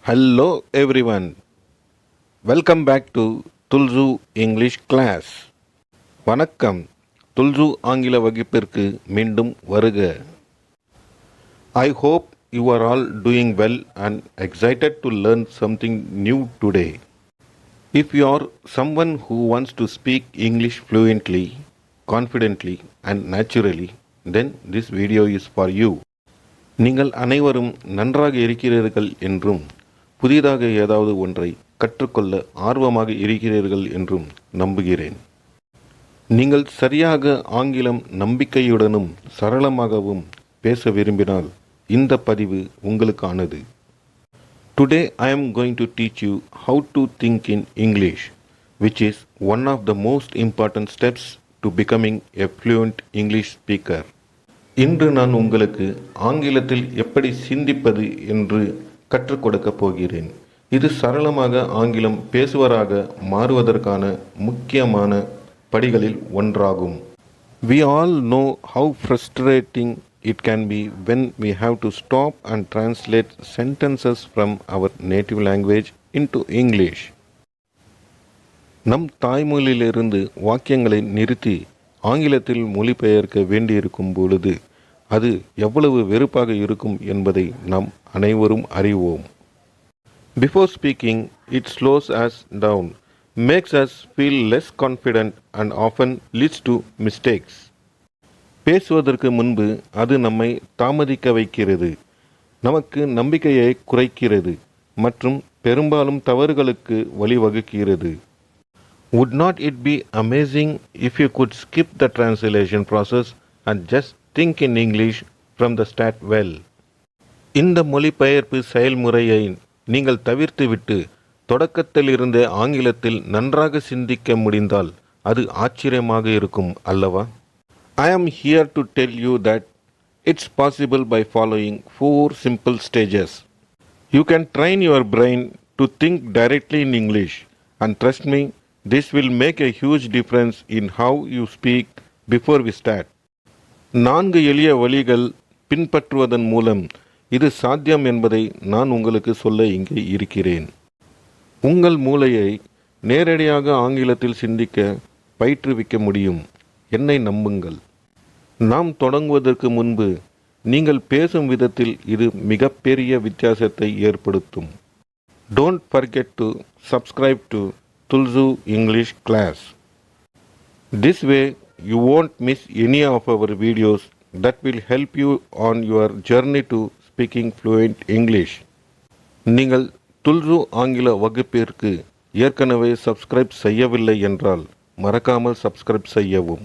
Hello everyone. Welcome back to Thulsu English class. வணக்கம். துல்சு ஆங்கில வகுப்பிற்கு மீண்டும் வருக. I hope you are all doing well and excited to learn something new today. If you are someone who wants to speak English fluently, confidently and naturally, then this video is for you. நீங்கள் அனைவரும் நன்றாக இருக்கிறீர்கள் என்றும் புதிதாக ஏதாவது ஒன்றை கற்றுக்கொள்ள ஆர்வமாக இருக்கிறீர்கள் என்றும் நம்புகிறேன். நீங்கள் சரியாக ஆங்கிலம் நம்பிக்கையுடனும் சரளமாகவும் பேச விரும்பினால் இந்த பதிவு உங்களுக்கானது. Today I am going to teach you how to think in English, which is one of the most important steps to becoming a fluent English speaker. இன்று நான் உங்களுக்கு ஆங்கிலத்தில் எப்படி சிந்திப்பது என்று கற்றுக் கொடுக்கப் போகிறேன். இது சரளமாக ஆங்கிலம் பேசுவராக மாறுவதற்கான முக்கியமான படிகளில் ஒன்றாகும். We all know how frustrating it can be when we have to stop and translate sentences from our native language into English. நம் தாய்மொழியிலிருந்து வாக்கியங்களை நிறுத்தி ஆங்கிலத்தில் மொழிபெயர்க்க வேண்டியிருக்கும் பொழுது அது எவ்வளவு வெறுப்பாக இருக்கும் என்பதை நாம் அனைவரும் அறிவோம். Before speaking, it slows us down, makes us feel less confident and often leads to mistakes. பேசுவதற்கு முன்பு அது நம்மை தாமதிக்க வைக்கிறது, நமக்கு நம்பிக்கையை குறைக்கிறது மற்றும் பெரும்பாலும் தவறுகளுக்கு வழிவகுக்கிறது. Would not it be amazing if you could skip the translation process and just think in English from the start well? இந்த மொழிபெயர்ப்பு செயல்முறையை நீங்கள் தவிர்த்துவிட்டு தொடக்கத்திலிருந்தே ஆங்கிலத்தில் நன்றாக சிந்திக்க முடிந்தால் அது ஆச்சரியமாக இருக்கும் அல்லவா? I am here to tell you that it's possible by following 4 simple stages. You can train your brain to think directly in English, and trust me, this will make a huge difference in how you speak before we start. 4 எளிய வழிகள் பின்பற்றுவதன் மூலம் இது சாத்தியம் என்பதை நான் உங்களுக்கு சொல்ல இங்கே இருக்கிறேன். உங்கள் மூளையை நேரடியாக ஆங்கிலத்தில் சிந்திக்க பயிற்றுவிக்க முடியும். என்னை நம்புங்கள். நாம் தொடங்குவதற்கு முன்பு நீங்கள் பேசும் விதத்தில் இது மிகப்பெரிய வித்தியாசத்தை ஏற்படுத்தும். Don't forget to subscribe to துல்சு English class. This way you won't miss any of our videos that will help you on your journey to speaking fluent English. நீங்கள் துல்சு ஆங்கில வகுப்பிற்கு ஏற்கனவே சப்ஸ்கிரைப் செய்யவில்லை என்றால் மறக்காமல் சப்ஸ்கிரைப் செய்யவும்.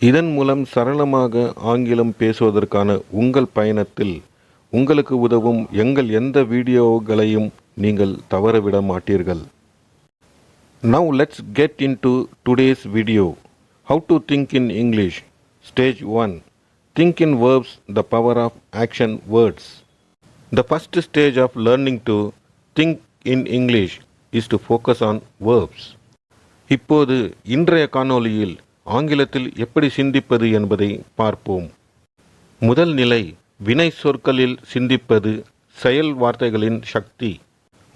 இதன் மூலம் சரளமாக ஆங்கிலம் பேசுவதற்கான உங்கள் பயணத்தில் உங்களுக்கு உதவும் எங்கள் எந்த வீடியோக்களையும் நீங்கள் தவறவிட மாட்டீர்கள். Now let's get into today's video. How to think in English. Stage 1. Think in verbs, the power of action words. The first stage of learning to think in English is to focus on verbs. இப்போது இன்றைய காணொளியில் ஆங்கிலத்தில் எப்படி சிந்திப்பது என்பதை பார்ப்போம். முதல் நிலை வினை சொற்களில் சிந்திப்பது, செயல் வார்த்தைகளின் சக்தி.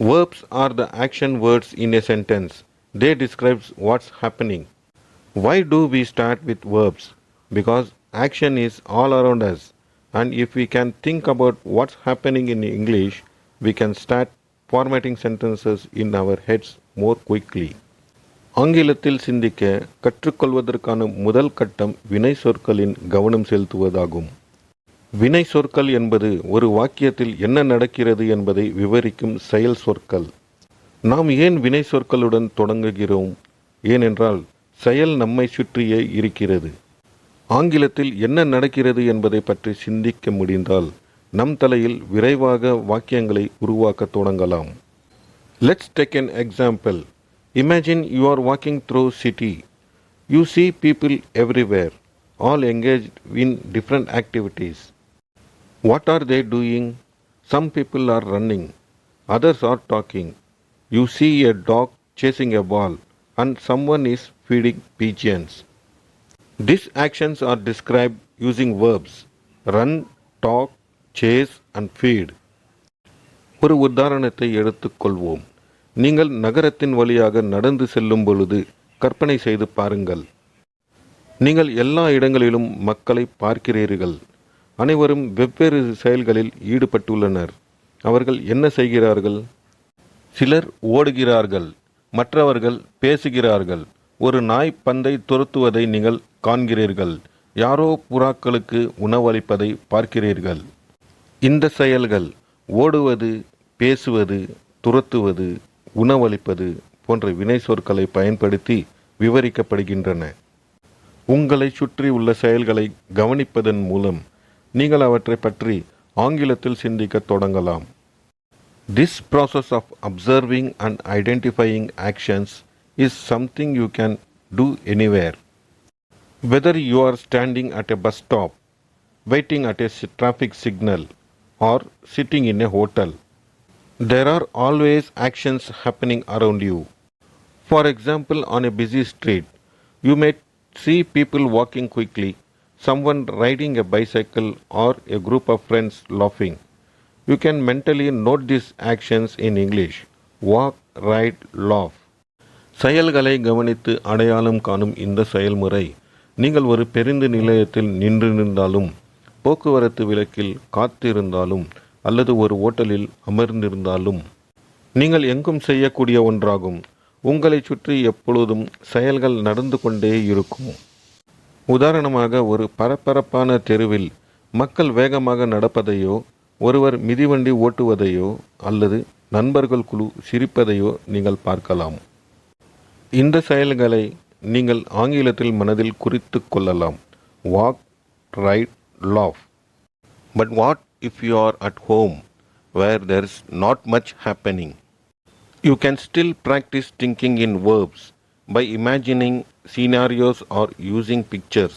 Verbs are the action words in a sentence. They describe what's happening. Why do we start with verbs? Because action is all around us, and if we can think about what's happening in English, we can start formatting sentences in our heads more quickly. ஆங்கிலத்தில் சிந்திக்க கற்றுக்கொள்வதற்கான முதல் கட்டம் வினை சொற்களின் கவனம் செலுத்துவதாகும். வினை சொற்கள் என்பது ஒரு வாக்கியத்தில் என்ன நடக்கிறது என்பதை விவரிக்கும் செயல் சொற்கள். நாம் ஏன் வினை சொற்களுடன் தொடங்குகிறோம்? ஏனென்றால் செயல் நம்மை சுற்றியே இருக்கிறது. ஆங்கிலத்தில் என்ன நடக்கிறது என்பதை பற்றி சிந்திக்க முடிந்தால் நம் தலையில் விரைவாக வாக்கியங்களை உருவாக்க தொடங்கலாம். Let's take an example. Imagine you are walking through city. You see people everywhere, all engaged in different activities. What are they doing? Some people are running, others are talking. You see a dog chasing a ball, and someone is feeding pigeons. These actions are described using verbs: run, talk, chase and feed. ஒரு உதாரணத்தை எடுத்துக்கொள்வோம். நீங்கள் நகரத்தின் வழியாக நடந்து செல்லும் பொழுது கற்பனை செய்து பாருங்கள். நீங்கள் எல்லா இடங்களிலும் மக்களை பார்க்கிறீர்கள். அனைவரும் வெவ்வேறு செயல்களில் ஈடுபட்டுள்ளனர். அவர்கள் என்ன செய்கிறார்கள்? சிலர் ஓடுகிறார்கள், மற்றவர்கள் பேசுகிறார்கள். ஒரு நாய் பந்தை துரத்துவதை நீங்கள் காண்கிறீர்கள். யாரோ புறாக்களுக்கு உணவளிப்பதை பார்க்கிறீர்கள். இந்த செயல்கள் ஓடுவது, பேசுவது, துரத்துவது, உணவளிப்பது போன்ற வினை சொற்களை பயன்படுத்தி விவரிக்கப்படுகின்றன. உங்களை சுற்றி உள்ள செயல்களை கவனிப்பதன் மூலம் நீங்கள் அவற்றை பற்றி ஆங்கிலத்தில் சிந்திக்கத் தொடங்கலாம். This process of observing and identifying actions is something you can do anywhere. Whether you are standing at a bus stop, waiting at a traffic signal, or sitting in a hotel, there are always actions happening around you. For example, on a busy street, you may see people walking quickly, someone riding a bicycle, or a group of friends laughing. You can mentally note these actions in English: walk, ride, laugh. செயல்களை கவனித்து அடையாளம் காணும் இந்த செயல்முறை நீங்கள் ஒரு பேருந்து நிலையத்தில் நின்றிருந்தாலும், போக்குவரத்து விளக்கில் காத்திருந்தாலும், அல்லது ஒரு ஓட்டலில் அமர்ந்திருந்தாலும் நீங்கள் எங்கும் செய்யக்கூடிய ஒன்றாகும். உங்களை சுற்றி எப்பொழுதும் செயல்கள் நடந்து கொண்டே இருக்கும். உதாரணமாக, ஒரு பரபரப்பான தெருவில் மக்கள் வேகமாக நடப்பதையோ, ஒருவர் மிதிவண்டி ஓட்டுவதையோ, அல்லது நண்பர்கள் குழு சிரிப்பதையோ நீங்கள் பார்க்கலாம். இந்த செயல்களை நீங்கள் ஆங்கிலத்தில் மனதில் குறித்து கொள்ளலாம். Walk, right, laugh. But what if you are at home where there is not much happening? You can still practice thinking in verbs by imagining scenarios or using pictures.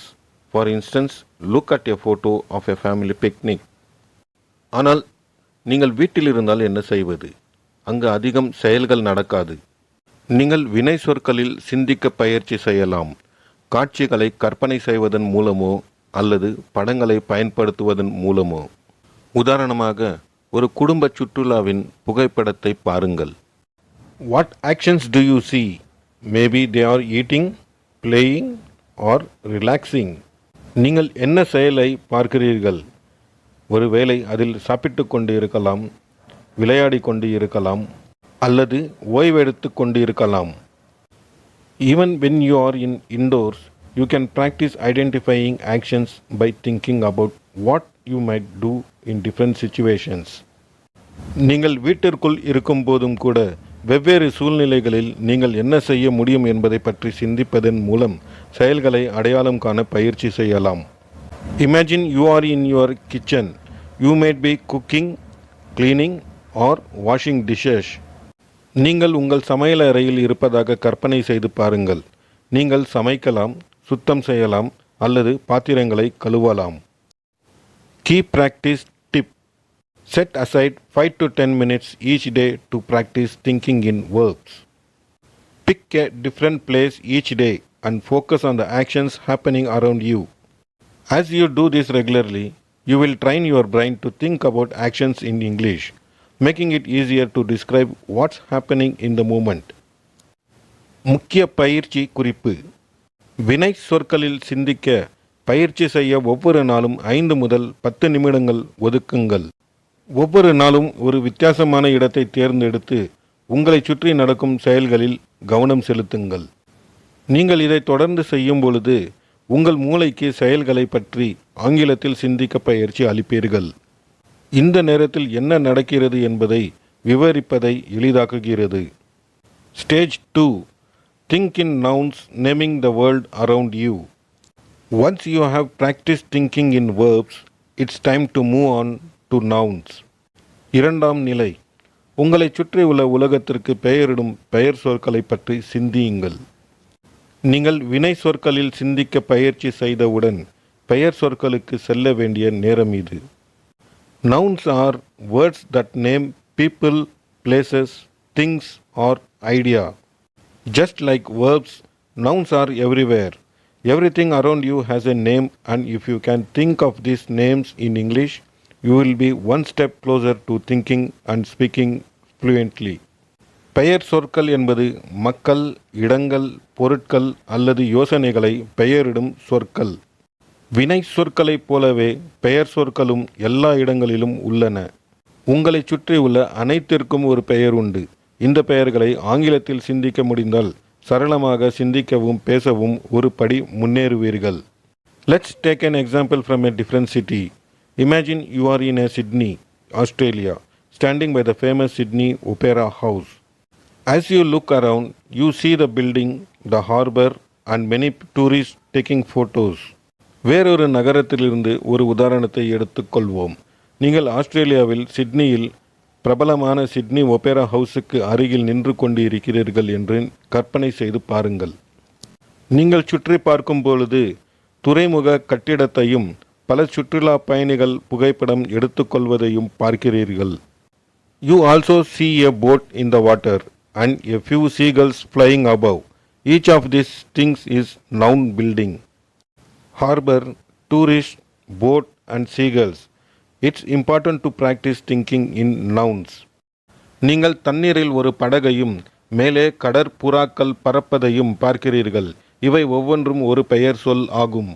For instance, look at a photo of a family picnic. ஆனால் நீங்கள் வீட்டில் இருந்தால் என்ன செய்வது? அங்கு அதிகம் செயல்கள் நடக்காது. நீங்கள் வினை சொற்களில் சிந்திக்க பயிற்சி செய்யலாம். காட்சிகளை கற்பனை செய்வதன் மூலமோ அல்லது படங்களை பயன்படுத்துவதன் மூலமோ. உதாரணமாக, ஒரு குடும்ப சுற்றுலாவின் புகைப்படத்தை பாருங்கள். What actions do you see? Maybe they are eating, playing or relaxing. நீங்கள் என்ன செயலை பார்க்கிறீர்கள்? ஒருவேளை அதில் சாப்பிட்டு கொண்டு இருக்கலாம், விளையாடி கொண்டு இருக்கலாம், அல்லது ஓய்வெடுத்து கொண்டு இருக்கலாம். Even when you are indoors, you can practice identifying actions by thinking about what you might do in different situations. நீங்கள் வீட்டிற்குள் இருக்கும் போதும் கூட வெவ்வேறு சூழ்நிலைகளில் நீங்கள் என்ன செய்ய முடியும் என்பதை பற்றி சிந்திப்பதன் மூலம் செயல்களை அடையாளம் காண பயிற்சி செய்யலாம். Imagine you are in your kitchen. You might be cooking, cleaning or washing dishes. நீங்கள் உங்கள் சமையல் அறையில் இருப்பதாக கற்பனை செய்து பாருங்கள். நீங்கள் சமைக்கலாம், சுத்தம் செய்யலாம் அல்லது பாத்திரங்களை கழுவலாம். Key practice tip: set aside 5 to 10 minutes each day to practice thinking in verbs. Pick a different place each day and focus on the actions happening around you. As you do this regularly, you will train your brain to think about actions in English, making it easier to describe what's happening in the moment. முக்கிய பயிற்சி குறிப்பு: வினை சொற்களில் சிந்திக்க பயிற்சி செய்ய ஒவ்வொரு நாளும் 5 முதல் 10 நிமிடங்கள் ஒதுக்குங்கள். ஒவ்வொரு நாளும் ஒரு வித்தியாசமான இடத்தை தேர்ந்தெடுத்து உங்களை சுற்றி நடக்கும் செயல்களில் கவனம் செலுத்துங்கள். நீங்கள் இதை தொடர்ந்து செய்யும் பொழுது உங்கள் மூளைக்கு செயல்களை பற்றி ஆங்கிலத்தில் சிந்திக்க பயிற்சி அளிப்பீர்கள். இந்த நேரத்தில் என்ன நடக்கிறது என்பதை விவரிப்பதை எளிதாக்குகிறது. Stage 2: Think in nouns, naming the world around you. Once you have practiced thinking in verbs, it's time to move on to nouns. இரண்டாம் நிலை: உங்களை சுற்றி உள்ள உலகத்திற்கு பெயரிடும் பெயர் சொற்களை பற்றி சிந்தியுங்கள். நீங்கள் வினை சொற்களில் சிந்திக்க பயிற்சி செய்தவுடன் பெயர் சொற்களுக்கு செல்ல வேண்டிய நேரம் இது. Nouns are words that name people, places, things or idea. Just like verbs, nouns are everywhere. Everything around you has a name, and if you can think of these names in English, you will be one step closer to thinking and speaking fluently. பெயர் சொற்கள் என்பது மக்கள், இடங்கள், பொருட்கள் அல்லது யோசனைகளை பெயரிடும் சொற்கள். வினை சொற்களைப் போலவே பெயர் சொற்களும் எல்லா இடங்களிலும் உள்ளன. உங்களை சுற்றியுள்ள அனைத்திற்கும் ஒரு பெயர் உண்டு. இந்த பெயர்களை ஆங்கிலத்தில் சிந்திக்க முடிந்தால் சரளமாக சிந்திக்கவும் பேசவும் ஒரு படி முன்னேறுவீர்கள். Let's take an example from a different city. Imagine you are in a Sydney, Australia, standing by the famous Sydney Opera House. As you look around, you see the building, the harbour and many tourists taking photos. வேறொரு நகரத்திலிருந்து ஒரு உதாரணத்தை எடுத்துக்கொள்வோம். நீங்கள் ஆஸ்திரேலியாவில் சிட்னியில் பிரபலமான Sydney opera ஹவுஸுக்கு அருகில் நின்று கொண்டு இருக்கிறீர்கள் என்று கற்பனை செய்து பாருங்கள். நீங்கள் சுற்றி பார்க்கும் பொழுது துறைமுக கட்டிடத்தையும் பல சுற்றுலா பயணிகள் புகைப்படம் எடுத்துக்கொள்வதையும் பார்க்கிறீர்கள். You also see a boat in the water and a few seagulls flying above. Each of these things is noun building. Harbour, tourist, boat and seagulls. It's important to practice thinking in nouns. நீங்கள் தண்ணீரில் ஒரு படகையும் மேலே கடற்புறாக்கள் பறப்பதையும் பார்க்கிறீர்கள். இவை ஒவ்வொன்றும் ஒரு பெயர் சொல் ஆகும்.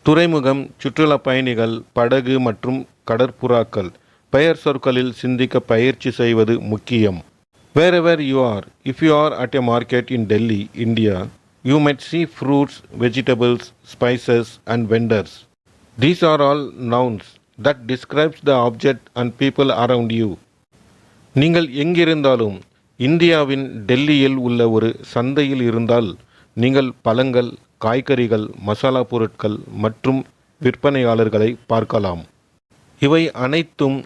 துறைமுகம், சுற்றுலா பயணிகள், படகு மற்றும் கடற்புறாக்கள். பெயர் சொற்களில் சிந்திக்க பயிற்சி செய்வது முக்கியம். Wherever you are, if you are at a market in Delhi, India, you might see fruits, vegetables, spices and vendors. These are all nouns that describes the object and people around you. நீங்கள் எங்கிருந்தாலும் இந்தியாவின் டெல்லியில் உள்ள ஒரு சந்தையில் இருந்தால் நீங்கள் பழங்கள், காய்கறிகள், மசாலா பொருட்கள் மற்றும் விற்பனையாளர்களை பார்க்கலாம். இவை அனைத்தும்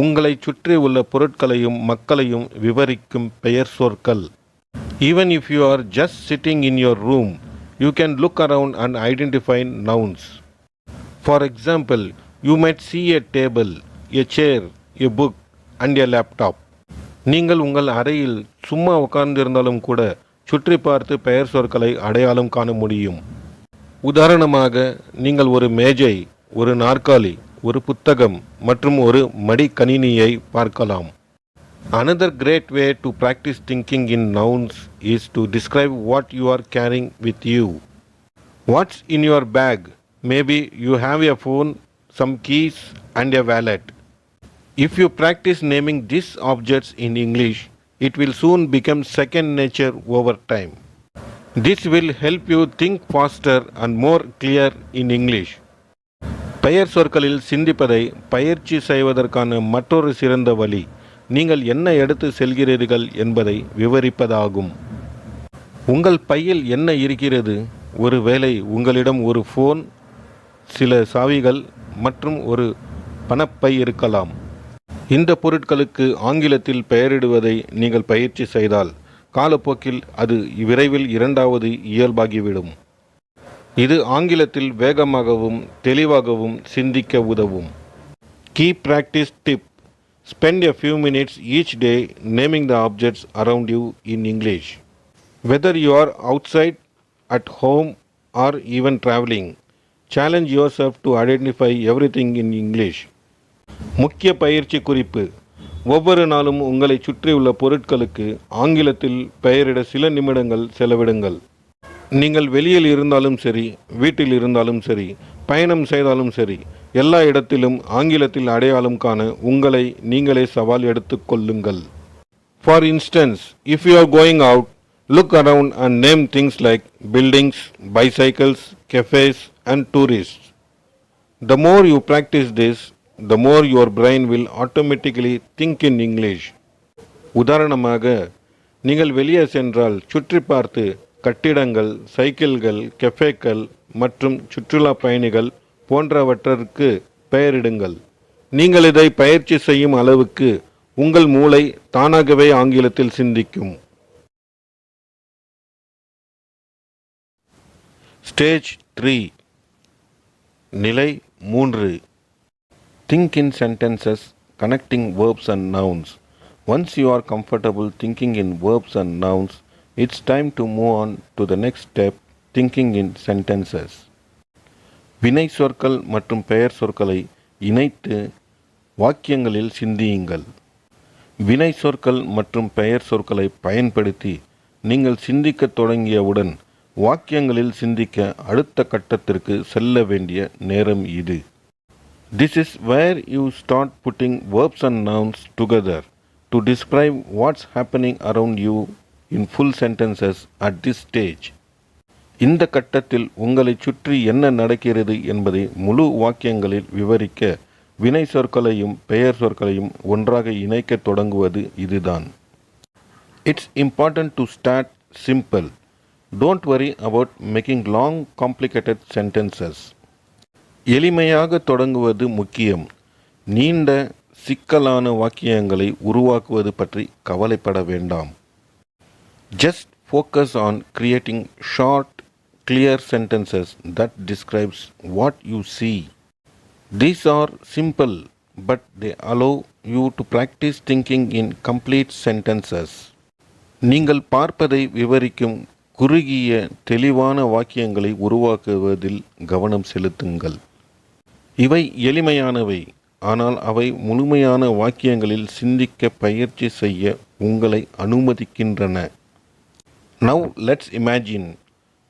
உங்களை சுற்றி உள்ள பொருட்களையும் மக்களையும் விவரிக்கும் பெயர் சொற்கள். Even if you are just sitting in your room, you can look around and identify nouns. For example, you might see a table, a chair, a book and a laptop. நீங்கள் உங்கள் அறையில் சும்மா உட்கார்ந்திருந்தாலும் கூட சுற்றி பார்த்து பெயர் சொற்களை அடையாளம் காண முடியும். உதாரணமாக, நீங்கள் ஒரு மேஜை, ஒரு நாற்காலி, ஒரு புத்தகம் மற்றும் ஒரு மடிக்கணினியை பார்க்கலாம். Another great way to practice thinking in nouns is to describe what you are carrying with you. What's in your bag? Maybe you have a phone, some keys and a wallet. If you practice naming these objects in English, it will soon become second nature over time. This will help you think faster and more clear in English. பெயர் சொற்களில் சிந்திப்பதை பயிற்சி செய்வதற்கான மற்றொரு சிறந்த வழி நீங்கள் என்ன எடுத்து செல்கிறீர்கள் என்பதை விவரிப்பதாகும். உங்கள் பையில் என்ன இருக்கிறது? ஒருவேளை உங்களிடம் ஒரு ஃபோன், சில சாவிகள் மற்றும் ஒரு பணப்பை இருக்கலாம். இந்த பொருட்களுக்கு ஆங்கிலத்தில் பெயரிடுவதை நீங்கள் பயிற்சி செய்தால் காலப்போக்கில் அது விரைவில் இரண்டாவது இயல்பாகிவிடும். இது ஆங்கிலத்தில் வேகமாகவும் தெளிவாகவும் சிந்திக்க உதவும். Key practice tip: spend a few minutes each day naming the objects around you in English. Whether you are outside, at home or even traveling, challenge yourself to identify everything in English. முக்கிய பயிற்சி குறிப்பு: ஒவ்வொரு நாளும் உங்களை சுற்றியுள்ள பொருட்களுக்கு ஆங்கிலத்தில் பெயரிட சில நிமிடங்கள் செலவிடுங்கள். நீங்கள் வெளியில் இருந்தாலும் சரி, வீட்டில் இருந்தாலும் சரி, பயணம் செய்தாலும் சரி, எல்லா இடத்திலும் ஆங்கிலத்தில் அடையாளம் காண உங்களை நீங்களே சவால் எடுத்துக் கொள்ளுங்கள். For instance, if you are going out, look around and name things like buildings, bicycles, cafes and tourists. The more you practice this, the more your brain will automatically think in English. உதாரணமாக, நீங்கள் வெளியே சென்றால் சுற்றி பார்த்து கட்டிடங்கள், சைக்கிள்கள், கெஃபேக்கள் மற்றும் சுற்றுலா பயணிகள் போன்றவற்றிற்கு பெயரிடுங்கள். நீங்கள் இதை பயிற்சி செய்யும் அளவுக்கு உங்கள் மூளை தானாகவே ஆங்கிலத்தில் சிந்திக்கும். ஸ்டேஜ் 3, நிலை 3. Think in sentences connecting verbs and nouns. Once you are comfortable thinking in verbs and nouns, it's time to move on to the next step, thinking in sentences. வினை சொற்கள் மற்றும் பெயர் சொற்களை இணைத்து வாக்கியங்களில் சிந்தியுங்கள். வினை சொற்கள் மற்றும் பெயர் சொற்களை பயன்படுத்தி நீங்கள் சிந்திக்கத் தொடங்கியவுடன் வாக்கியங்களில் சிந்திக்க அடுத்த கட்டத்திற்கு செல்ல வேண்டிய நேரம் இது. This is where you start putting verbs and nouns together to describe what's happening around you in full sentences at this stage. இந்த கட்டத்தில் உங்களை சுற்றி என்ன நடக்கிறது என்பதை முழு வாக்கியங்களில் விவரிக்க வினை சொற்களையும் பெயர் சொற்களையும் ஒன்றாக இணைக்கத் தொடங்குவது இதுதான். It's important to start simple. Don't worry about making long complicated sentences. எளிமையாக தொடங்குவது முக்கியம். நீண்ட சிக்கலான வாக்கியங்களை உருவாக்குவது பற்றி கவலைப்பட வேண்டாம். Just focus on creating short, clear sentences that describes what you see. These are simple, but they allow you to practice thinking in complete sentences. நீங்கள் பார்ப்பதை விவரிக்கும் குறுகிய தெளிவான வாக்கியங்களை உருவாக்குவதில் கவனம் செலுத்துங்கள். இவை எளிமையானவை, ஆனால் அவை முழுமையான வாக்கியங்களில் சிந்திக்க பயிற்சி செய்ய உங்களை அனுமதிக்கின்றன. Now let's imagine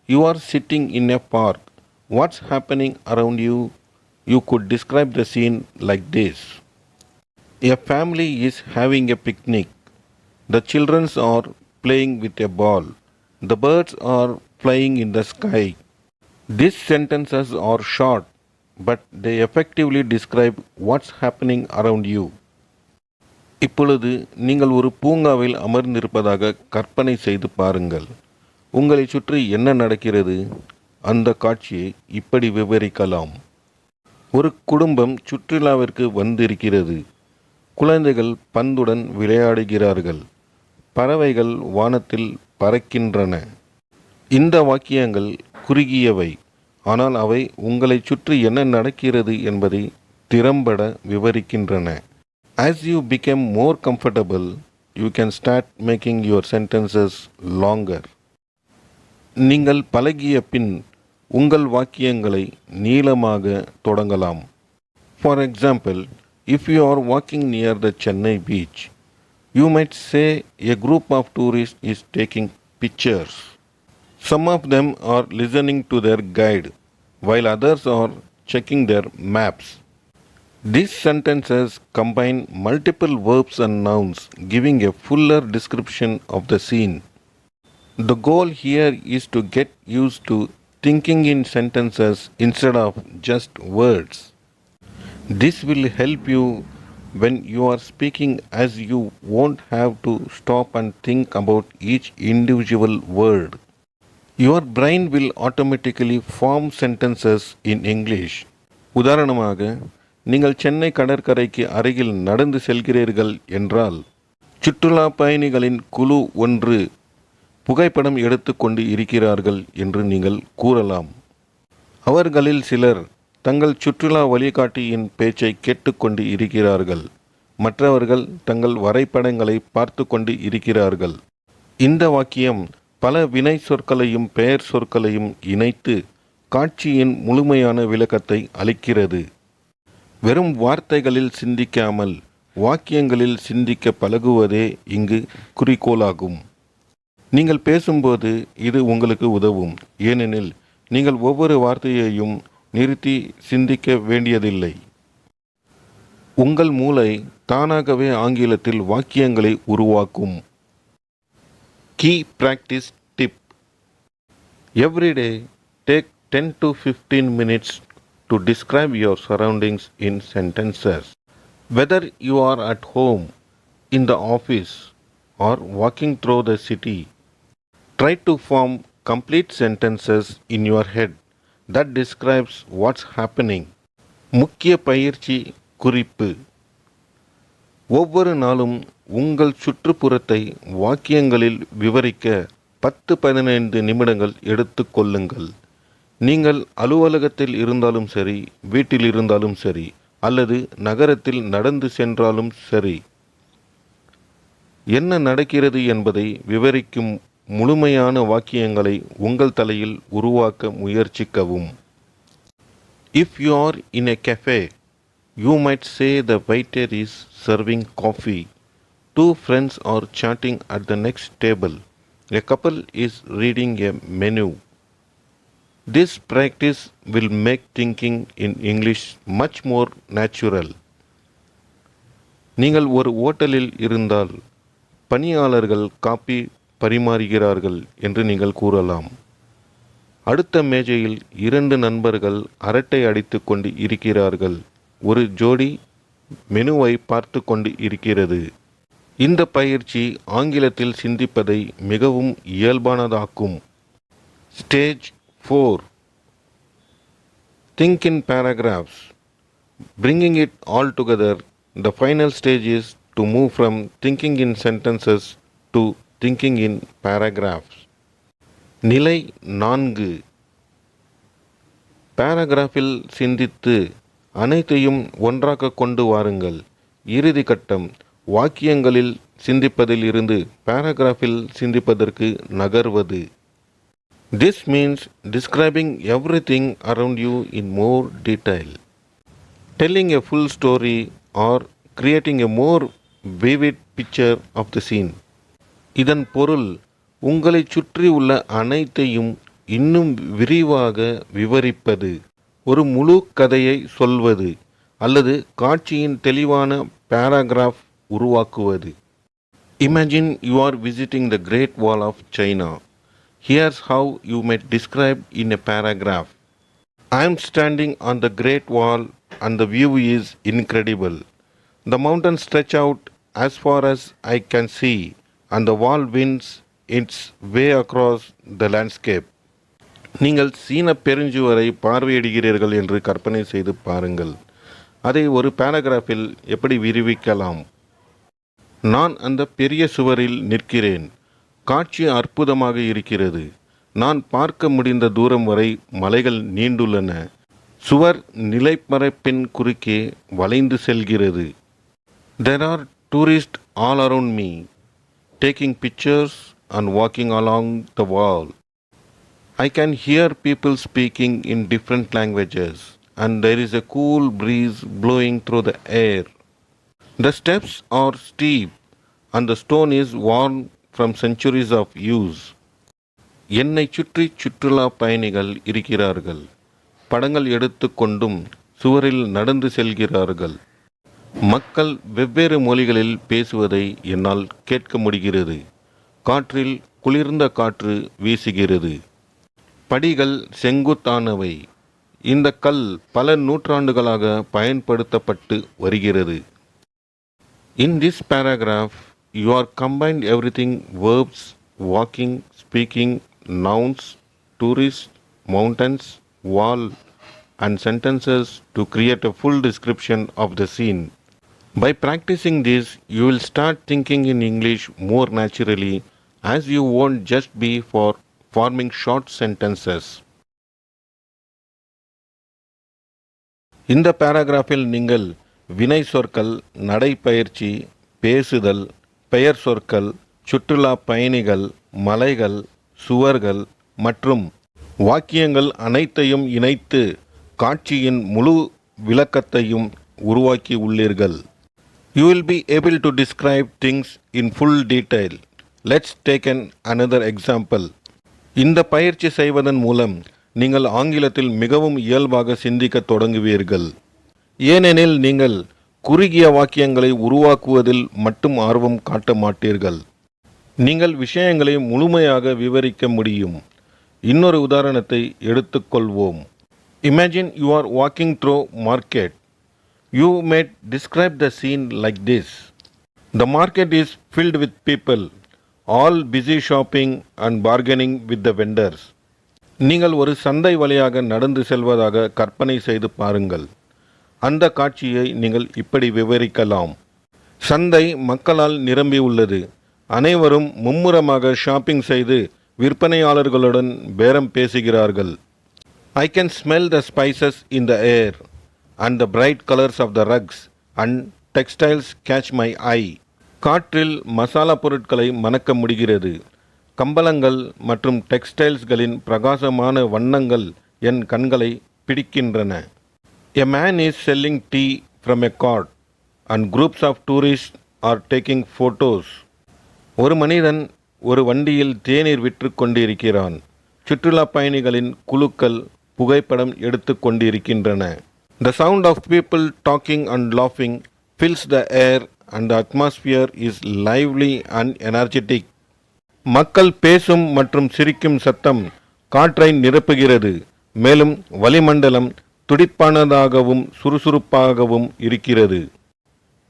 you are sitting in a park. What's happening around you? You could describe the scene like this. A family is having a picnic. The children are playing with a ball. The birds are flying in the sky. These sentences are short, but they effectively describe what's happening around you. இப்பொழுது நீங்கள் ஒரு பூங்காவில் அமர்ந்திருப்பதாக கற்பனை செய்து பாருங்கள். உங்களை சுற்றி என்ன நடக்கிறது? அந்த காட்சியை இப்படி விவரிக்கலாம். ஒரு குடும்பம் சுற்றுலாவிற்கு வந்திருக்கிறது. குழந்தைகள் பந்துடன் விளையாடுகிறார்கள். பறவைகள் வானத்தில் பறக்கின்றன. இந்த வாக்கியங்கள் குறுகியவை, ஆனால் அவை உங்களை சுற்றி என்ன நடக்கிறது என்பதை திறம்பட விவரிக்கின்றன. As you become more comfortable, you can start making your sentences longer. நீங்கள் பழகிய பின் உங்கள் வாக்கியங்களை நீளமாக தொடங்கலாம். For example, if you are walking near the Chennai beach, you might say a group of tourists is taking pictures. Some of them are listening to their guide, while others are checking their maps. These sentences combine multiple verbs and nouns, giving a fuller description of the scene. The goal here is to get used to thinking in sentences instead of just words. This will help you when you are speaking, as you won't have to stop and think about each individual word. Your brain will automatically form sentences in English. உதாரணமாக, நீங்கள் சென்னை கடற்கரைக்கு அருகில் நடந்து செல்கிறீர்கள் என்றால், சுற்றுலா பயணிகளின் குழு ஒன்று புகைப்படம் எடுத்துக்கொண்டு இருக்கிறார்கள் என்று நீங்கள் கூறலாம். அவர்களில் சிலர் தங்கள் சுற்றுலா வழிகாட்டியின் பேச்சை கேட்டுக்கொண்டு இருக்கிறார்கள். மற்றவர்கள் தங்கள் வரைபடங்களை பார்த்து கொண்டு இருக்கிறார்கள். இந்த வாக்கியம் பல வினை சொற்களையும் பெயர் சொற்களையும் இணைத்து காட்சியின் முழுமையான விளக்கத்தை அளிக்கிறது. வெறும் வார்த்தைகளில் சிந்திக்காமல் வாக்கியங்களில் சிந்திக்க பழகுவதே இங்கு குறிக்கோளாகும். நீங்கள் பேசும்போது இது உங்களுக்கு உதவும், ஏனெனில் நீங்கள் ஒவ்வொரு வார்த்தையையும் நிறுத்தி சிந்திக்க வேண்டியதில்லை. உங்கள் மூளை தானாகவே ஆங்கிலத்தில் வாக்கியங்களை உருவாக்கும். Key practice tip. Every day, take 10 to 15 minutes to describe your surroundings in sentences. Whether you are at home, in the office, or walking through the city, try to form complete sentences in your head that describes what's happening. முக்கிய பயிற்சி குறிப்பு. ஒவ்வொரு நாளும் உங்கள் சுற்றுப்புறத்தை வாக்கியங்களில் விவரிக்க 10-15 நிமிடங்கள் எடுத்துக்கொள்ளுங்கள். நீங்கள் அலுவலகத்தில் இருந்தாலும் சரி, வீட்டில் இருந்தாலும் சரி, அல்லது நகரத்தில் நடந்து சென்றாலும் சரி, என்ன நடக்கிறது என்பதை விவரிக்கும் முழுமையான வாக்கியங்களை உங்கள் தலையில் உருவாக்க முயற்சிக்கவும். If you are in a cafe, You might say the waiter is serving coffee. Two friends are chatting at the next table. A couple is reading a menu. This practice will make thinking in English much more natural. நீங்கள் ஒரு ஓட்டலில் இருந்தால் பணியாளர்கள் coffee பரிமாறுகிறார்கள் என்று நீங்கள் கூறலாம். அடுத்த மேஜையில் இரண்டு நண்பர்கள் அரட்டை அடித்துக் கொண்டு இருக்கிறார்கள். ஒரு ஜோடி மெனுவை பார்த்து கொண்டு இருக்கிறது. இந்த பயிற்சி ஆங்கிலத்தில் சிந்திப்பதை மிகவும் இயல்பானதாக்கும். Stage 4. Think in paragraphs. Bringing it all together, the final stage is to move from thinking in sentences to thinking in paragraphs. நிலை 4. பாராகிராஃபில் சிந்தித்து அனைத்தையும் ஒன்றாக கொண்டு வாருங்கள். இறுதி கட்டம் வாக்கியங்களில் சிந்திப்பதில் இருந்து பாராகிராஃபில் சிந்திப்பதற்கு நகர்வது. This means describing everything around you in more detail, telling a full story or creating a more vivid picture of the scene. இதன் பொருள் உங்களைச் சுற்றி உள்ள அனைத்தையும் இன்னும் விரிவாக விவரிப்பது, ஒரு முழு கதையை சொல்வது அல்லது காட்சியின் தெளிவான பாராகிராஃப் உருவாக்குவது. Imagine you are visiting the Great Wall of China. Here's how you might describe in a paragraph. I am standing on the Great Wall and the view is incredible. The mountains stretch out as far as I can see and the wall winds its way across the landscape. நீங்கள் சீன பெருஞ்சுவரை பார்வையிடுகிறீர்கள் என்று கற்பனை செய்து பாருங்கள். அதை ஒரு பாராகிராஃபில் எப்படி விரிவிக்கலாம்? நான் அந்த பெரிய சுவரில் நிற்கிறேன். காட்சி அற்புதமாக இருக்கிறது. நான் பார்க்க முடிந்த தூரம் வரை மலைகள் நீண்டுள்ளன. சுவர் நிலைப்பரப்பின் குறுக்கே வளைந்து செல்கிறது. There are tourists all around me, taking pictures and walking along the wall. I can hear people speaking in different languages, and there is a cool breeze blowing through the air. The steps are steep, and the stone is worn from centuries of use. என்னை சுற்றி சுற்றுலா பயணிகள் இருக்கிறார்கள். படங்கள் எடுத்துக்கொண்டும் சுவரில் நடந்து செல்கிறார்கள். மக்கள் வெவ்வேறு மொழிகளில் பேசுவதை என்னால் கேட்க முடிகிறது. காற்றில் குளிர்ந்த காற்று வீசுகிறது. படிகள் செங்குத்தானவை. இந்த கல் பல நூற்றாண்டுகளாக பயன்படுத்தப்பட்டு வருகிறது. In this paragraph, you are combined everything verbs, walking, speaking, nouns, tourist, mountains, wall, and sentences to create a full description of the scene. By practicing this, you will start thinking in English more naturally, as you won't just be for forming short sentences. இந்த பாராகிராஃபில் நீங்கள் வினை சொற்கள், நடைப்பயிற்சி, பேசுதல், பெயர் சொற்கள், சுற்றுலா பயணிகள், மலைகள், சுவர்கள் மற்றும் வாக்கியங்கள் அனைத்தையும் இணைத்து காட்சியின் முழு விளக்கத்தையும் உருவாக்கி உள்ளீர்கள். You will be able to describe things in full detail. Let's take another example. இந்த பயிற்சி செய்வதன் மூலம் நீங்கள் ஆங்கிலத்தில் மிகவும் இயல்பாக சிந்திக்க தொடங்குவீர்கள். ஏனெனில் நீங்கள் குறுகிய வாக்கியங்களை உருவாக்குவதில் மட்டும் ஆர்வம் காட்ட மாட்டீர்கள். நீங்கள் விஷயங்களை முழுமையாக விவரிக்க முடியும். இன்னொரு உதாரணத்தை எடுத்துக்கொள்வோம். Imagine you are walking through market. You may describe the scene like this. The market is filled with people, all busy shopping and bargaining with the vendors. நீங்கள் ஒரு சந்தை வழியாக நடந்து செல்வதாக கற்பனை செய்து பாருங்கள். அந்த காட்சியை நீங்கள் இப்படி விவரிக்கலாம். சந்தை மக்களால் நிரம்பியுள்ளது. அனைவரும் மும்முரமாக ஷாப்பிங் செய்து விற்பனையாளர்களுடன் பேரம் பேசுகிறார்கள். I can smell the spices in the air and the bright colors of the rugs and textiles catch my eye. காற்றில் மசாலா பொருட்களை மணக்க முடிகிறது. கம்பளங்கள் மற்றும் டெக்ஸ்டைல்ஸ்களின் பிரகாசமான வண்ணங்கள் என் கண்களை பிடிக்கின்றன. A man is selling tea from a cart and groups of tourists are taking photos. ஒரு மனிதன் ஒரு வண்டியில் தேநீர் விற்று கொண்டிருக்கிறான். சுற்றுலா பயணிகளின் குழுக்கள் புகைப்படம் எடுத்து கொண்டிருக்கின்றன. The sound of people talking and laughing fills the air and the atmosphere is lively and energetic. மக்கள் பேசும் மற்றும் சிரிக்கும் சத்தம் காற்றை நிரப்புகிறது, மேலும் வளிமண்டலம் துடிப்பானதாகவும் சுறுசுறுப்பாகவும் இருக்கிறது.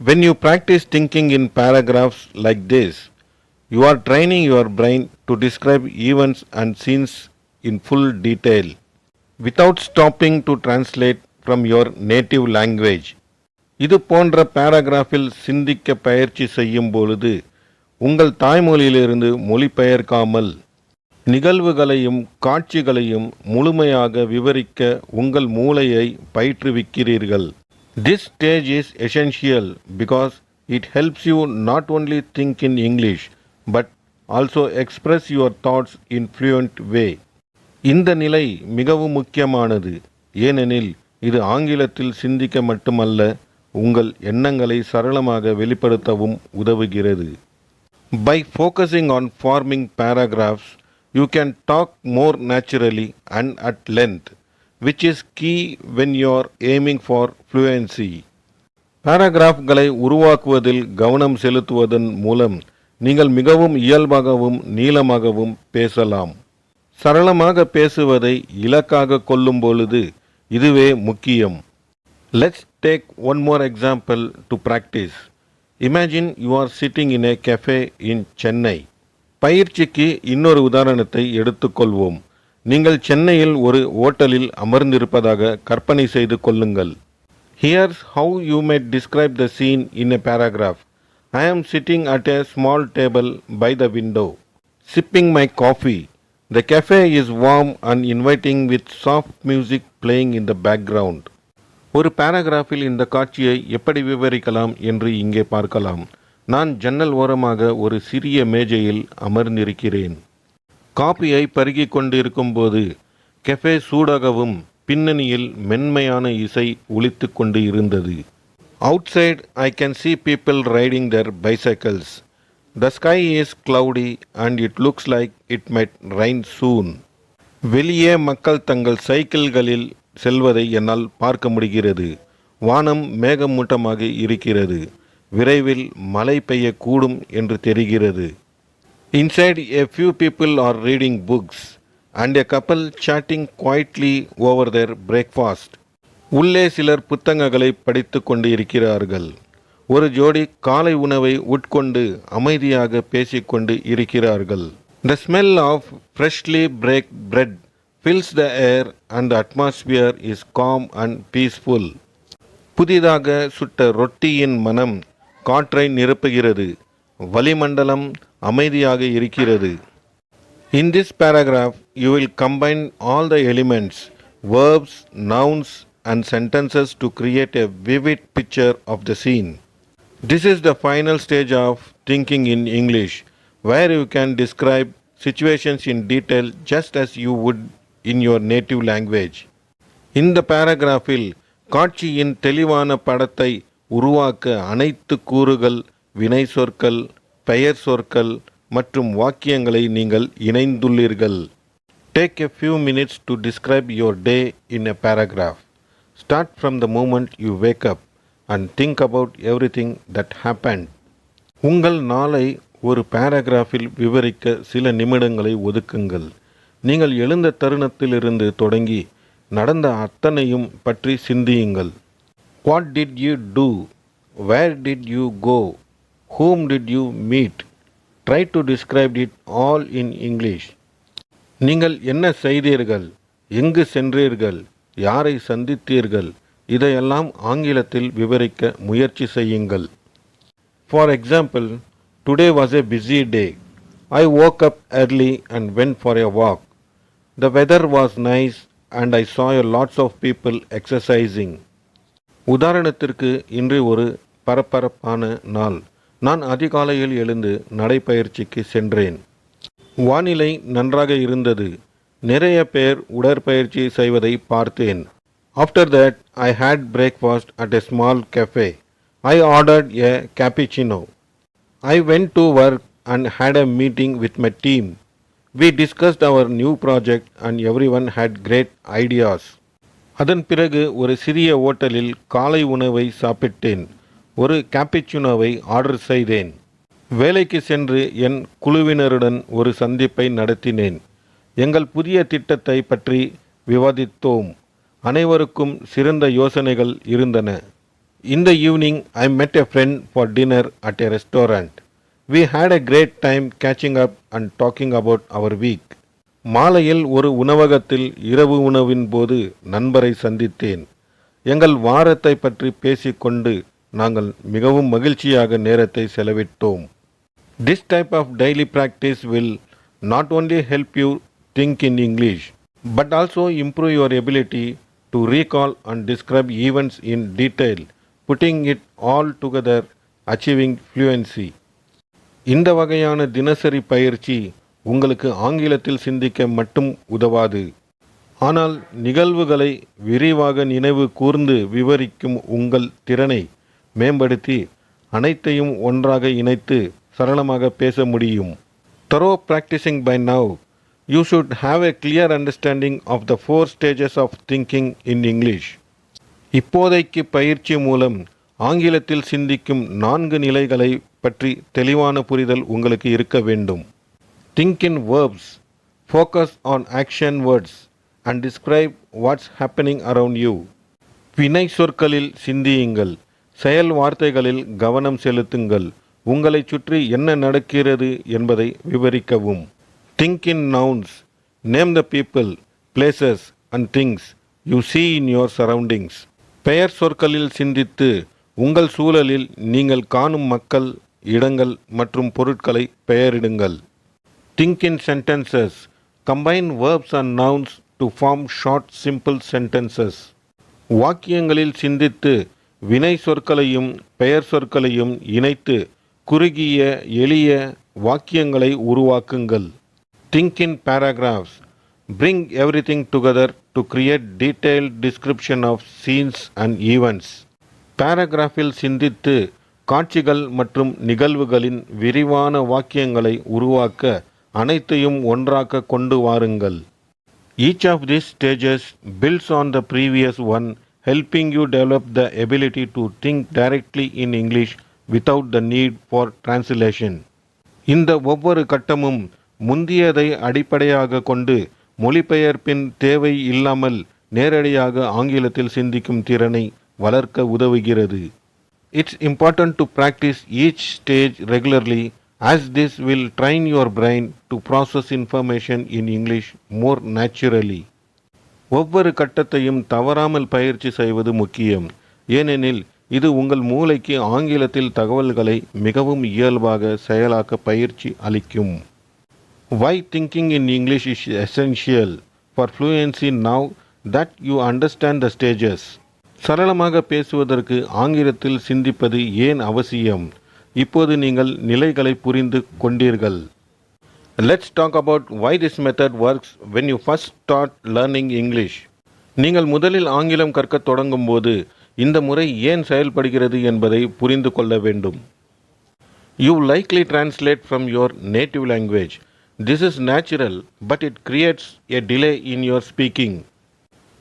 When you practice thinking in paragraphs like this, you are training your brain to describe events and scenes in full detail, without stopping to translate from your native language. இது போன்ற பாராகிராஃபில் சிந்திக்க பயிற்சி செய்யும் பொழுது உங்கள் தாய்மொழியிலிருந்து மொழிபெயர்க்காமல் நிகழ்வுகளையும் காட்சிகளையும் முழுமையாக விவரிக்க உங்கள் மூளையை பயிற்றுவிக்கிறீர்கள். This stage is essential because it helps you not only think in English but also express your thoughts in fluent way. இந்த நிலை மிகவும் முக்கியமானது, ஏனெனில் இது ஆங்கிலத்தில் சிந்திக்க மட்டுமல்ல, உங்கள் எண்ணங்களை சரளமாக வெளிப்படுத்தவும் உதவுகிறது. By focusing on forming paragraphs, you can talk more naturally and at length, which is key when you are aiming for fluency. பாராகிராஃப்களை உருவாக்குவதில் கவனம் செலுத்துவதன் மூலம் நீங்கள் மிகவும் இயல்பாகவும் நீளமாகவும் பேசலாம். சரளமாக பேசுவதை இலக்காக கொள்ளும் பொழுது இதுவே முக்கியம். Let's take one more example to practice. Imagine you are sitting in a cafe in Chennai. பயிற்சிக்கு இன்னொரு உதாரணத்தை எடுத்துக்கொள்வோம். நீங்கள் சென்னையில் ஒரு ஓட்டலில் அமர்ந்திருப்பதாக கற்பனை செய்து கொள்ளுங்கள். Here's how you may describe the scene in a paragraph. I am sitting at a small table by the window, sipping my coffee. The cafe is warm and inviting with soft music playing in the background. ஒரு பாராகிராஃபில் இந்த காட்சியை எப்படி விவரிக்கலாம் என்று இங்கே பார்க்கலாம். நான் ஜன்னல் ஓரமாக ஒரு சிறிய மேஜையில் அமர்ந்திருக்கிறேன். காபியை பருகிக் கொண்டிருக்கும் போது கெஃபே சூடாகவும் பின்னணியில் மென்மையான இசை ஒலித்து கொண்டு இருந்தது. Outside I can see people riding their bicycles. The sky is cloudy and it looks like it might rain soon. வெளியே மக்கள் தங்கள் சைக்கிள்களில் செல்வதை என்னால் பார்க்க முடிகிறது. வானம் மேகமூட்டமாக இருக்கிறது. விரைவில் மழை பெய்யக்கூடும் என்று தெரிகிறது. Inside a few people are reading books and a couple chatting quietly over their breakfast. உள்ளே சிலர் புத்தகங்களை படித்து கொண்டு இருக்கிறார்கள். ஒரு ஜோடி காலை உணவை உட்கொண்டு அமைதியாக பேசிக்கொண்டு இருக்கிறார்கள். The smell of freshly baked bread fills the air and the atmosphere is calm and peaceful. புதிதாக சுட்ட ரொட்டியின் மனம் காற்றை நிரப்புகிறது. வளிமண்டலம் அமைதியாக இருக்கிறது. In this paragraph, you will combine all the elements, verbs, nouns and sentences to create a vivid picture of the scene. This is the final stage of thinking in English, where you can describe situations in detail just as you would in your native language. இந்த பாராகிராஃபில் காட்சியின் தெளிவான படத்தை உருவாக்க அனைத்து கூறுகள், வினை சொற்கள், பெயர் சொற்கள் மற்றும் வாக்கியங்களை நீங்கள் இணைந்துள்ளீர்கள். Take a few minutes to describe your day in a paragraph. Start from the moment you wake up and think about everything that happened. உங்கள் நாளை ஒரு பாராகிராஃபில் விவரிக்க சில நிமிடங்களை ஒதுக்குங்கள். நீங்கள் எழுந்த தருணத்திலிருந்து தொடங்கி நடந்த அத்தனையும் பற்றி சிந்தியுங்கள். What did you do? Where did you go? Whom did you meet? Try to describe it all in English. நீங்கள் என்ன செய்தீர்கள்? எங்கு சென்றீர்கள்? யாரை சந்தித்தீர்கள்? இதையெல்லாம் ஆங்கிலத்தில் விவரிக்க முயற்சி செய்யுங்கள். For example, today was a busy day. I woke up early and went for a walk. The weather was nice and I saw lots of people exercising. உதாரணத்திற்கு இன்று ஒரு பரபரப்பான நாள். நான் அதிகாலையில் எழுந்து நடைப்பயிற்சிக்கு சென்றேன். வானிலை நன்றாக இருந்தது. நிறைய பேர் உடற்பயிற்சி செய்வதை பார்த்தேன். After that, I had breakfast at a small cafe. I ordered a cappuccino. I went to work and had a meeting with my team. We discussed our new project and everyone had great ideas. அதன் பிறகு ஒரு சிறிய ஓட்டலில் காலை உணவை சாப்பிட்டேன். ஒரு கேப்பிச்சினோவை order செய்தேன். வேலைக்கு சென்று என் குழுவினருடன் ஒரு சந்திப்பை நடத்தினேன். எங்கள் புதிய திட்டத்தை பற்றி விவாதித்தோம். அனைவருக்கும் சிறந்த யோசனைகள் இருந்தன. In the evening, I met a friend for dinner at a restaurant. We had a great time catching up and talking about our week. மாலையில் ஒரு உணவகத்தில் இரவு உணவின் போது நண்பரை சந்தித்தேன். எங்கள் வாரத்தை பற்றி பேசிக்கொண்டு நாங்கள் மிகவும் மகிழ்ச்சியாக நேரத்தை செலவிட்டோம். This type of daily practice will not only help you think in English, but also improve your ability to recall and describe events in detail, putting it all together, achieving fluency. இந்த வகையான தினசரி பயிற்சி உங்களுக்கு ஆங்கிலத்தில் சிந்திக்க மட்டும் உதவாது, ஆனால் நிகழ்வுகளை விரிவாக நினைவு கூர்ந்து விவரிக்கும் உங்கள் திறனை மேம்படுத்தி அனைத்தையும் ஒன்றாக இணைத்து சரளமாக பேச முடியும். Thorough practicing by now, you should have a clear understanding of the 4 stages of thinking in English. இப்போதைக்கு பயிற்சி மூலம் ஆங்கிலத்தில் சிந்திக்கும் 4 நிலைகளை பற்றி தெளிவான புரிதல் உங்களுக்கு இருக்க வேண்டும். Think in verbs, focus on action words and describe what's happening around you. வினை சொற்களில் சிந்தியுங்கள், செயல் வார்த்தைகளில் கவனம் செலுத்துங்கள், உங்களை சுற்றி என்ன நடக்கிறது என்பதை விவரிக்கவும். Think in nouns, name the people, places and things you see in your surroundings. பெயர் சொற்களில் சிந்தித்து உங்கள் சூழலில் நீங்கள் காணும் மக்கள், இடங்கள் மற்றும் பொருட்களை பெயரிடுங்கள். Think in sentences, combine verbs and nouns to form short simple sentences. வாக்கியங்களில் சிந்தித்து வினை சொற்களையும் பெயர் சொற்களையும் இணைத்து குறுகிய எளிய வாக்கியங்களை உருவாக்குங்கள். Think in paragraphs, bring everything together to create detailed description of scenes and events. பாராகிராஃபில் சிந்தித்து காட்சிகள் மற்றும் நிகழ்வுகளின் விரிவான வாக்கியங்களை உருவாக்க அனைத்தையும் ஒன்றாக கொண்டு வாருங்கள். Each of these stages builds on the previous one, helping you develop the ability to think directly in English without the need for translation. இந்த ஒவ்வொரு கட்டமும் முந்தியதை அடிப்படையாக கொண்டு மொழிபெயர்ப்பின் தேவை இல்லாமல் நேரடியாக ஆங்கிலத்தில் சிந்திக்கும் திறனை வளர்க்க உதவுகிறது. It's important to practice each stage regularly, as this will train your brain to process information in English more naturally. ஒவ்வொரு கட்டத்தையும் தவறாமல் பயிற்சி செய்வது முக்கியம், ஏனெனில் இது உங்கள் மூளைக்கு ஆங்கிலத்தில் தகவல்களை மிகவும் இயல்பாக செயலாக்க பயிற்சி அளிக்கும். Why thinking in English is essential for fluency now that you understand the stages. சரளமாக பேசுவதற்கு ஆங்கிலத்தில் சிந்திப்பது ஏன் அவசியம்? இப்போது நீங்கள் நிலைகளை புரிந்து கொண்டீர்கள். Let's talk about why this method works when you first start learning English. நீங்கள் முதலில் ஆங்கிலம் கற்கத் தொடங்கும் போது இந்த முறை ஏன் செயல்படுகிறது என்பதை புரிந்து கொள்ள வேண்டும். You likely translate from your native language. This is natural, but it creates a delay in your speaking.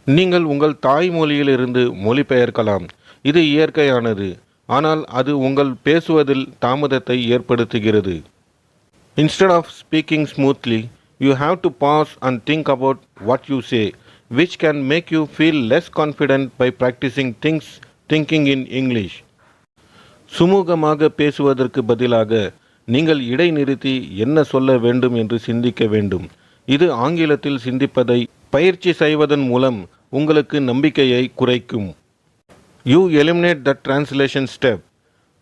நீங்கள் உங்கள் தாய்மொழியிலிருந்து மொழிபெயர்க்கலாம். இது இயற்கையானது, ஆனால் அது உங்கள் பேசுவதில் தாமதத்தை ஏற்படுத்துகிறது. Instead of speaking smoothly, you have to pause and think about what you say, which can make you feel less confident by practicing thinking in English. சுமூகமாக பேசுவதற்கு பதிலாக நீங்கள் இடைநிறுத்தி என்ன சொல்ல வேண்டும் என்று சிந்திக்க வேண்டும். இது ஆங்கிலத்தில் சிந்திப்பதை பயிற்சி செய்வதன் மூலம் உங்களுக்கு நம்பிக்கையை குறைக்கும். You eliminate the translation step.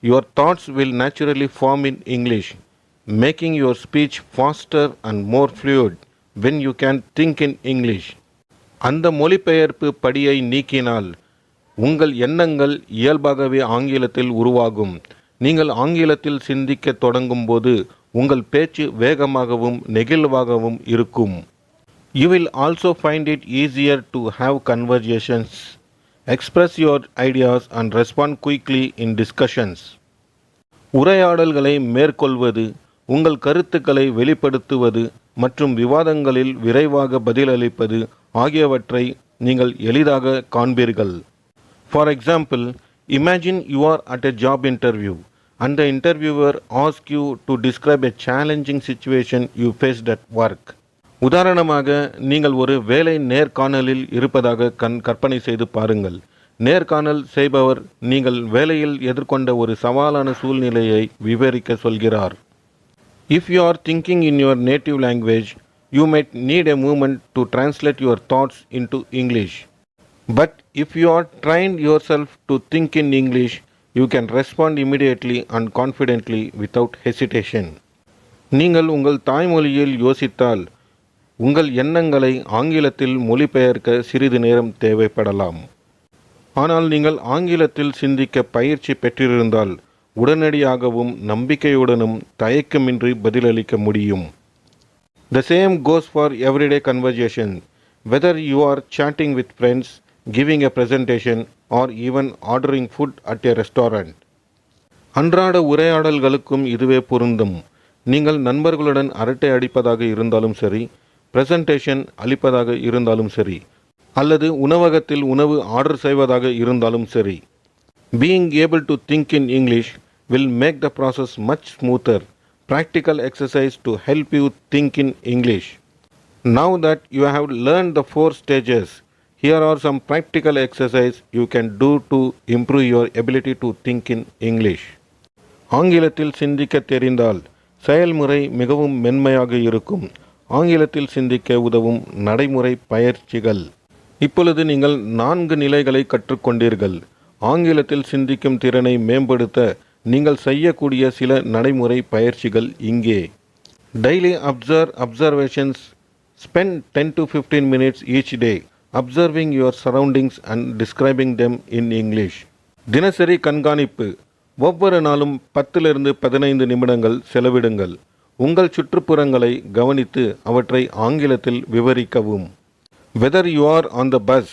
Your thoughts will naturally form in English, making your speech faster and more fluid when you can think in English. அந்த மொழிபெயர்ப்பு படியை நீக்கினால் உங்கள் எண்ணங்கள் இயல்பாகவே ஆங்கிலத்தில் உருவாகும். நீங்கள் ஆங்கிலத்தில் சிந்திக்க தொடங்கும் போது உங்கள் பேச்சு வேகமாகவும் நெகிழ்வாகவும் இருக்கும். You will also find it easier to have conversations Express your ideas and respond quickly in discussions. உரையாடல்களை மேற்கொள்வது, உங்கள் கருத்துக்களை வெளிப்படுத்துவது மற்றும் விவாதங்களில் விரைவாக பதிலளிப்பது ஆகியவற்றை நீங்கள் எளிதாக காண்பீர்கள். For example, imagine you are at a job interview and the interviewer asks you to describe a challenging situation you faced at work. உதாரணமாக, நீங்கள் ஒரு வேலை நேர்காணலில் இருப்பதாக கற்பனை செய்து பாருங்கள். நேர்காணல் செய்பவர் நீங்கள் வேலையில் எதிர்கொண்ட ஒரு சவாலான சூழ்நிலையை விவரிக்க சொல்கிறார். If you are thinking in your native language, you might need a moment to translate your thoughts into English. But if you are trained yourself to think in English, you can respond immediately and confidently without hesitation. நீங்கள் உங்கள் தாய்மொழியில் யோசித்தால் உங்கள் எண்ணங்களை ஆங்கிலத்தில் மொழிபெயர்க்க சிறிது நேரம் தேவைப்படலாம். ஆனால் நீங்கள் ஆங்கிலத்தில் சிந்திக்க பயிற்சி பெற்றிருந்தால் உடனடியாகவும் நம்பிக்கையுடனும் தயக்கமின்றி பதிலளிக்க முடியும். The same goes for everyday conversation. Whether you are chatting with friends, giving a presentation, or even ordering food at a restaurant. அன்றாட உரையாடல்களுக்கும் இதுவே பொருந்தும். நீங்கள் நண்பர்களுடன் அரட்டை அடிப்பதாக இருந்தாலும் சரி, பிரசன்டேஷன் அளிப்பதாக இருந்தாலும் சரி, அல்லது உணவகத்தில் உணவு ஆர்டர் செய்வதாக இருந்தாலும் சரி. Being able to think in English will make the process much smoother. Practical exercise to help you think in English. Now that you have learned the 4 stages, here are some practical exercises you can do to improve your ability to think in English. ஆங்கிலத்தில் சிந்திக்க தெரிந்தால் செயல்முறை மிகவும் மென்மையாக இருக்கும். ஆங்கிலத்தில் சிந்திக்க உதவும் நடைமுறை பயிற்சிகள். இப்பொழுது நீங்கள் 4 நிலைகளை கற்றுக்கொண்டீர்கள். ஆங்கிலத்தில் சிந்திக்கும் திறனை மேம்படுத்த நீங்கள் செய்யக்கூடிய சில நடைமுறை பயிற்சிகள் இங்கே. Daily observations. Spend 10 to 15 minutes each day observing your surroundings and describing them in English. தினசரி கண்காணிப்பு. ஒவ்வொரு நாளும் 10 15 நிமிடங்கள் செலவிடுங்கள். உங்கள் சுற்றுப்புறங்களை கவனித்து அவற்றை ஆங்கிலத்தில் விவரிக்கவும். Whether you are on the bus,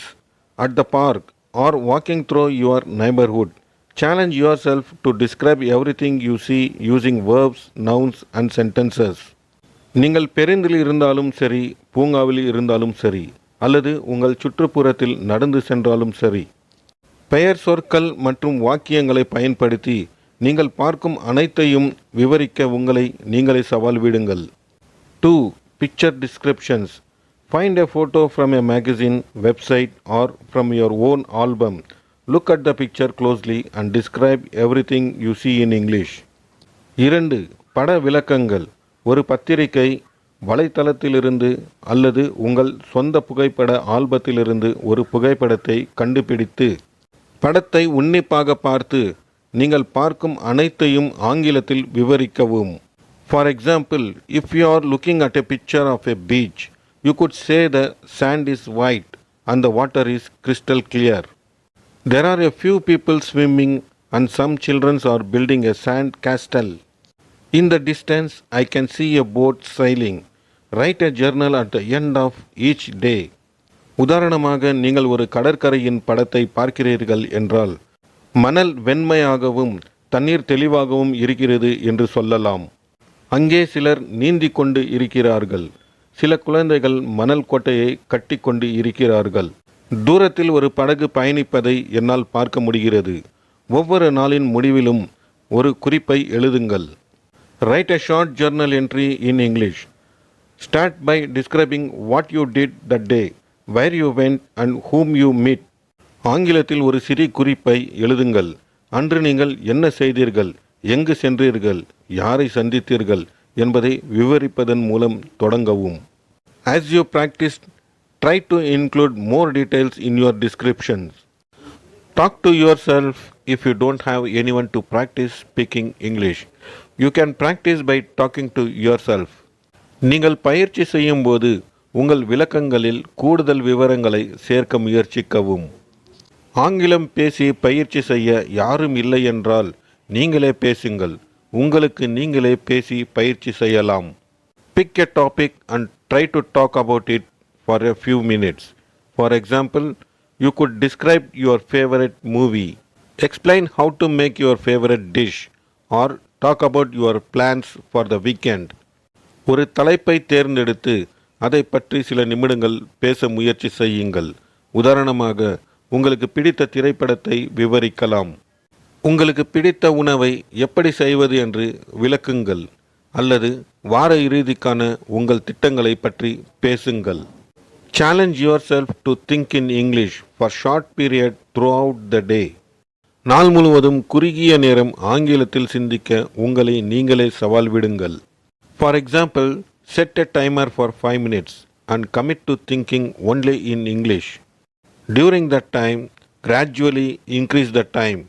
at the park, or walking through your neighborhood, challenge yourself to describe everything you see using verbs, nouns, and sentences. நீங்கள் பேருந்தில் இருந்தாலும் சரி, பூங்காவில் இருந்தாலும் சரி, அல்லது உங்கள் சுற்றுப்புறத்தில் நடந்து சென்றாலும் சரி, பெயர் சொற்கள் மற்றும் வாக்கியங்களை பயன்படுத்தி நீங்கள் பார்க்கும் அனைத்தையும் விவரிக்க உங்களை நீங்களே சவால் விடுங்கள். 2. Picture descriptions. Find a photo from a magazine, website, or from your own album. Look at the picture closely and describe everything you see in English. 2. பட விளக்கங்கள். ஒரு பத்திரிகை, வலைத்தளத்திலிருந்து அல்லது உங்கள் சொந்த புகைப்பட ஆல்பத்திலிருந்து ஒரு புகைப்படத்தை கண்டுபிடித்து படத்தை உன்னிப்பாக பார்த்து நீங்கள் பார்க்கும் அனைத்தையும் ஆங்கிலத்தில் விவரிக்கவும். For example, if you are looking at a picture of a beach, you could say the sand is white and the water is crystal clear. There are a few people swimming and some children are building a sand castle. In the distance, I can see a boat sailing. Write a journal at the end of each day. உதாரணமாக, நீங்கள் ஒரு கடற்கரையின் படத்தை பார்க்கிறீர்கள் என்றால் மணல் வெண்மையாகவும் தண்ணீர் தெளிவாகவும் இருக்கிறது என்று சொல்லலாம். அங்கே சிலர் நீந்தி கொண்டு இருக்கிறார்கள். சில குழந்தைகள் மணல் கோட்டையை கட்டி கொண்டு இருக்கிறார்கள். தூரத்தில் ஒரு படகு பயணிப்பதை என்னால் பார்க்க முடிகிறது. ஒவ்வொரு நாளின் முடிவிலும் ஒரு குறிப்பை எழுதுங்கள். Write a short journal entry in English. Start by describing what you did that day, where you went and whom you met. ஆங்கிலத்தில் ஒரு சிறு குறிப்பை எழுதுங்கள். அன்று நீங்கள் என்ன செய்தீர்கள், எங்கு சென்றீர்கள், யாரை சந்தித்தீர்கள் என்பதை விவரிப்பதன் மூலம் தொடங்கவும். As you practice, try to include more details in your descriptions. Talk to yourself if you don't have anyone to practice speaking English. You can practice by talking to yourself. நீங்கள் பயிற்சி செய்யும் போது உங்கள் விளக்கங்களில் கூடுதல் விவரங்களை சேர்க்க முயற்சிக்கவும். ஆங்கிலம் பேசி பயிற்சி செய்ய யாரும் இல்லை என்றால் நீங்களே பேசுங்கள். உங்களுக்கு நீங்களே பேசி பயிற்சி செய்யலாம். Pick a topic and try to talk about it for a few minutes. For example, You could describe your favorite movie, explain how to make your favorite dish, or talk about your plans for the weekend. ஒரு தலைப்பை தேர்ந்தெடுத்து அதை பற்றி சில நிமிடங்கள் பேச முயற்சி செய்யுங்கள். உதாரணமாக, உங்களுக்கு பிடித்த திரைப்படத்தை விவரிக்கலாம். உங்களுக்கு பிடித்த உணவை எப்படி செய்வது என்று விளக்குங்கள். அல்லது வார இறுதிக்கான உங்கள் திட்டங்களை பற்றி பேசுங்கள். Challenge yourself to think in English for short period throughout the day. நாள் முழுவதும் குறுகிய நேரம் ஆங்கிலத்தில் சிந்திக்க உங்களை நீங்களே சவால் விடுங்கள். For example, set a timer for 5 minutes and commit to thinking only in English. During that time, gradually increase the time.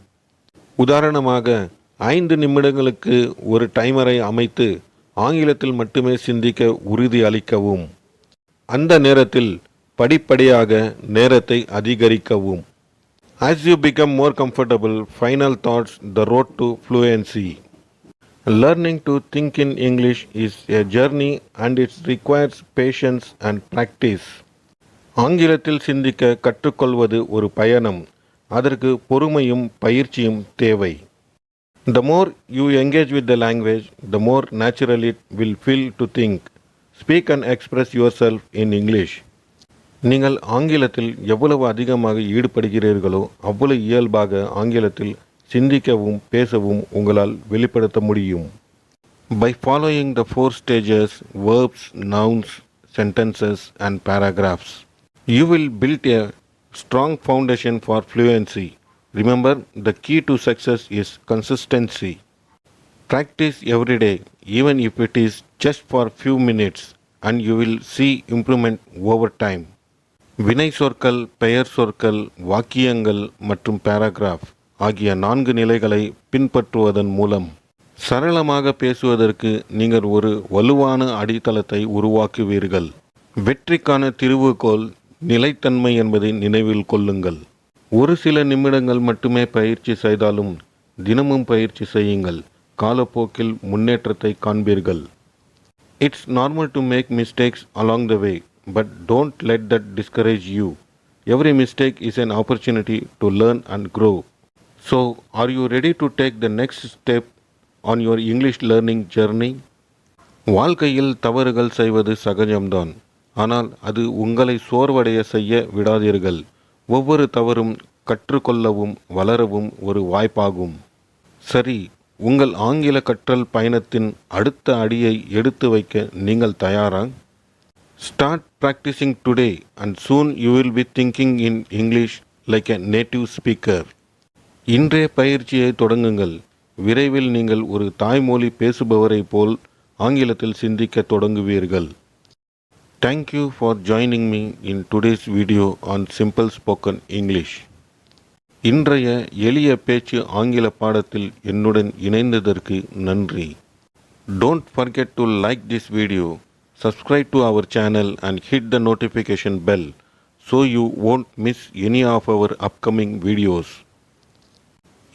உதாரணமாக, 5 நிமிடங்களுக்கு ஒரு டைமரை அமைத்து ஆங்கிலத்தில் மட்டுமே சிந்திக்க உறுதி அளிக்கவும். அந்த நேரத்தில் படிப்படியாக நேரத்தை அதிகரிக்கவும். As you become more comfortable, final thoughts, the road to fluency. Learning to think in English is a journey and it requires patience and practice. ஆங்கிலத்தில் சிந்திக்க கற்றுக்கொள்வது ஒரு பயணம். அதற்கு பொறுமையும் பயிற்சியும் தேவை. The more you engage with the language, the more natural it will feel to think. Speak and express yourself in English. நீங்கள் ஆங்கிலத்தில் எவ்வளவு அதிகமாக ஈடுபடுகிறீர்களோ அவ்வளவு இயல்பாக ஆங்கிலத்தில் சிந்திக்கவும் பேசவும் உங்களால் வெளிப்படுத்த முடியும். By following the 4 stages, verbs, nouns, sentences and paragraphs, you will build a strong foundation for fluency. Remember, the key to success is consistency. Practice every day, even if it is just for few minutes, and you will see improvement over time. வினை சொற்கள், பெயர் சொற்கள், வாக்கியங்கள் மற்றும் paragraph ஆகிய 4 நிலைகளை பின்பற்றுவதன் மூலம் சரளமாக பேசுவதற்கு நீங்கள் ஒரு வலுவான அடித்தளத்தை உருவாக்குவீர்கள். வெற்றிக்கான திறவுகோல் நிலைத்தன்மை என்பதை நினைவில் கொள்ளுங்கள். ஒரு சில நிமிடங்கள் மட்டுமே பயிற்சி செய்தாலும் தினமும் பயிற்சி செய்யுங்கள். காலப்போக்கில் முன்னேற்றத்தை காண்பீர்கள். It's normal to make mistakes along the way, but don't let that discourage you. Every mistake is an opportunity to learn and grow. So, are you ready to take the next step on your English learning journey? வாழ்க்கையில் தவறுகள் செய்வது சகஜம்தான். ஆனால் அது உங்களை சோர்வடைய செய்ய விடாதீர்கள். ஒவ்வொரு தவறும் கற்றுக்கொள்ளவும் வளரவும் ஒரு வாய்ப்பாகும். சரி, உங்கள் ஆங்கில கற்றல் பயணத்தின் அடுத்த அடியை எடுத்து வைக்க நீங்கள் தயாரா? Start practicing today and soon you will be thinking in English like a native speaker. இன்றைய பயிற்சியை தொடங்குங்கள். விரைவில் நீங்கள் ஒரு தாய்மொழி பேசுபவரை போல் ஆங்கிலத்தில் சிந்திக்க தொடங்குவீர்கள். Thank you for joining me in today's video on Simple Spoken English. இன்றைய எளிய பேச்சு ஆங்கில பாடத்தில் என்னுடன் இணைந்ததற்கு நன்றி. Don't forget to like this video, subscribe to our channel and hit the notification bell so you won't miss any of our upcoming videos.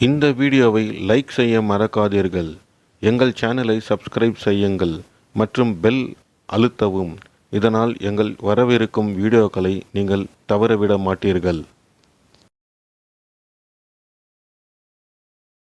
இந்த வீடியோவை like செய்ய மறக்காதீர்கள். எங்கள் சேனலை சப்ஸ்கிரைப் செய்யுங்கள் மற்றும் பெல் அழுத்தவும். இதனால் எங்கள் வரவிருக்கும் வீடியோக்களை நீங்கள் தவறவிட மாட்டீர்கள்.